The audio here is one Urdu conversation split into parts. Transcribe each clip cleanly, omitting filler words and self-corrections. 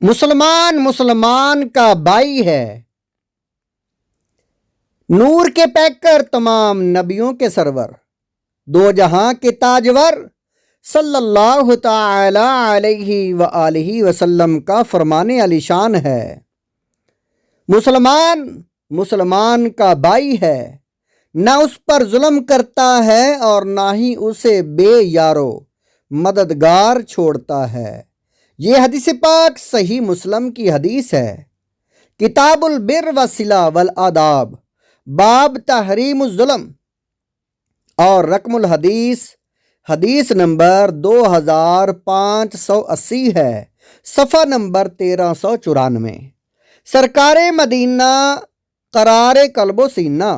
مسلمان مسلمان کا بھائی ہے، نور کے پیکر تمام نبیوں کے سرور، دو جہاں کے تاجور صلی اللہ تعالی علیہ وآلہ وسلم کا فرمان علی شان ہے۔ مسلمان مسلمان کا بھائی ہے، نہ اس پر ظلم کرتا ہے اور نہ ہی اسے بے یارو مددگار چھوڑتا ہے۔ یہ حدیث پاک صحیح مسلم کی حدیث ہے۔ کتاب البر والصلہ والآداب، باب تحریم الظلم، اور رقم الحدیث حدیث نمبر 2580 ہے، صفحہ نمبر 1394۔ سرکار مدینہ قرار قلب و سینہ،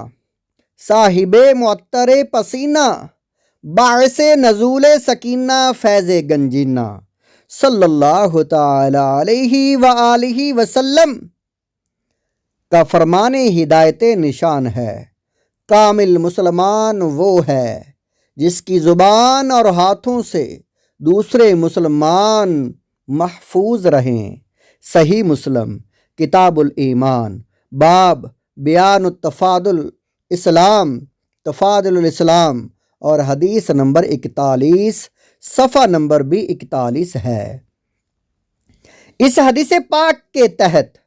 صاحب معطر پسینہ، باعث نزول سکینہ فیض گنجینہ، صلی اللہ تعالی علیہ وآلہ وسلم کا فرمان ہدایت نشان ہے۔ کامل مسلمان وہ ہے جس کی زبان اور ہاتھوں سے دوسرے مسلمان محفوظ رہیں۔ صحیح مسلم، کتاب الایمان، باب بیان التفاضل اسلام، تفاضل الاسلام، اور حدیث نمبر 41، صفحہ نمبر بھی 41 ہے۔ اس حدیث پاک کے تحت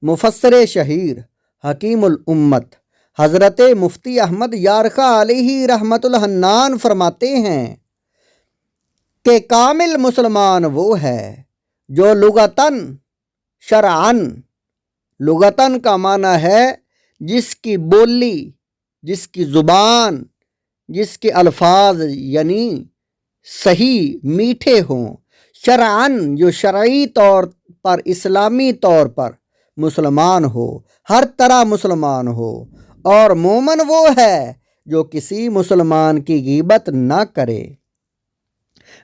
مفسر شہیر حکیم الامت حضرت مفتی احمد یارقہ علیہ رحمت الحنان فرماتے ہیں کہ کامل مسلمان وہ ہے جو لغتاً شرعاً، لغتاً کا معنی ہے جس کی بولی، جس کی زبان، جس کے الفاظ یعنی صحیح میٹھے ہوں، شرعاً جو شرعی طور پر اسلامی طور پر مسلمان ہو، ہر طرح مسلمان ہو، اور مومن وہ ہے جو کسی مسلمان کی غیبت نہ کرے،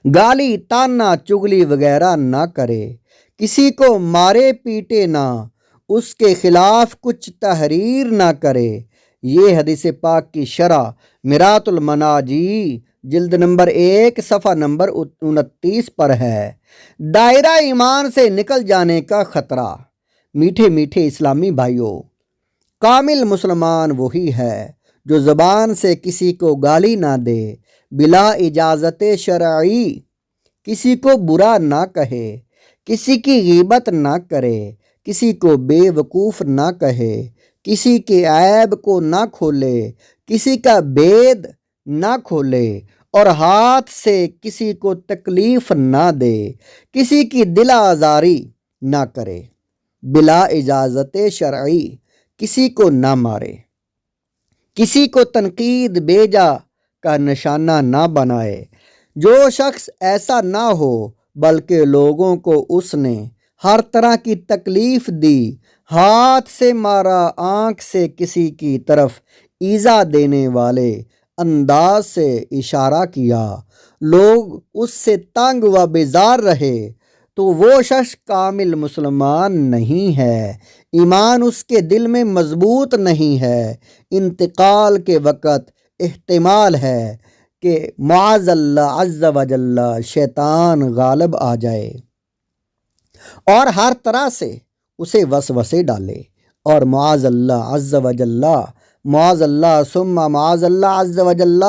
گالی تانا چگلی وغیرہ نہ کرے، کسی کو مارے پیٹے نہ، اس کے خلاف کچھ تحریر نہ کرے۔ یہ حدیث پاک کی شرح مرات المناجی جلد نمبر 1 صفحہ نمبر 29 پر ہے۔ دائرہ ایمان سے نکل جانے کا خطرہ۔ میٹھے میٹھے اسلامی بھائیوں، کامل مسلمان وہی ہے جو زبان سے کسی کو گالی نہ دے، بلا اجازت شرعی کسی کو برا نہ کہے، کسی کی غیبت نہ کرے، کسی کو بے وقوف نہ کہے، کسی کے عیب کو نہ کھولے، کسی کا بید نہ کھولے، اور ہاتھ سے کسی کو تکلیف نہ دے، کسی کی دل آزاری نہ کرے، بلا اجازت شرعی کسی کو نہ مارے، کسی کو تنقید بیجا کا نشانہ نہ بنائے۔ جو شخص ایسا نہ ہو بلکہ لوگوں کو اس نے ہر طرح کی تکلیف دی، ہاتھ سے مارا، آنکھ سے کسی کی طرف ایذا دینے والے انداز سے اشارہ کیا، لوگ اس سے تنگ و بیزار رہے، تو وہ شخص کامل مسلمان نہیں ہے، ایمان اس کے دل میں مضبوط نہیں ہے۔ انتقال کے وقت احتمال ہے کہ معاذ اللہ عز و جل شیطان غالب آ جائے اور ہر طرح سے اسے وسوسے ڈالے، اور معاذ اللہ عز و جل، معاذ اللہ ثم معاذ اللہ عز و جل،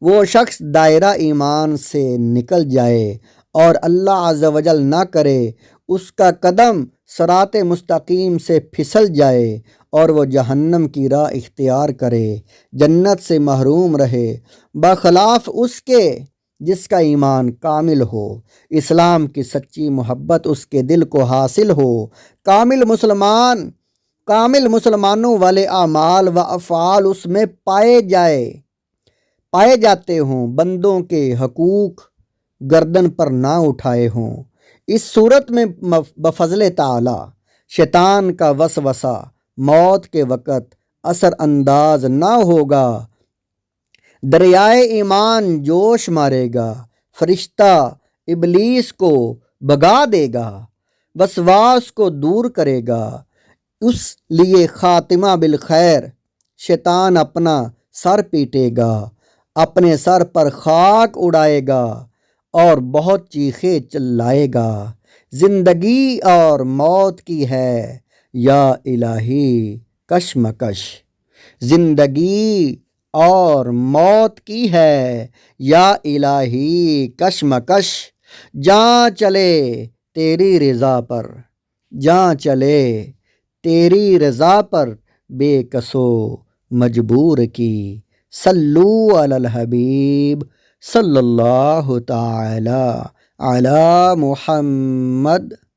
وہ شخص دائرہ ایمان سے نکل جائے اور اللہ عز و جل نہ کرے اس کا قدم صراط مستقیم سے پھسل جائے اور وہ جہنم کی راہ اختیار کرے، جنت سے محروم رہے، بخلاف اس کے جس کا ایمان کامل ہو، اسلام کی سچی محبت اس کے دل کو حاصل ہو، کامل مسلمانوں والے اعمال و افعال اس میں پائے جاتے ہوں، بندوں کے حقوق گردن پر نہ اٹھائے ہوں۔ اس صورت میں بفضل تعالی شیطان کا وسوسہ موت کے وقت اثر انداز نہ ہوگا، دریائے ایمان جوش مارے گا، فرشتہ ابلیس کو بھگا دے گا، وسواس کو دور کرے گا، اس لیے خاتمہ بالخیر۔ شیطان اپنا سر پیٹے گا، اپنے سر پر خاک اڑائے گا اور بہت چیخے چلائے گا۔ زندگی اور موت کی ہے یا الہی کشمکش، زندگی اور موت کی ہے یا الہی کشمکش، جاں چلے تیری رضا پر، جاں چلے تیری رضا پر، بے کسو مجبور کی، صلو علی الحبیب صلی اللہ تعالی علی محمد۔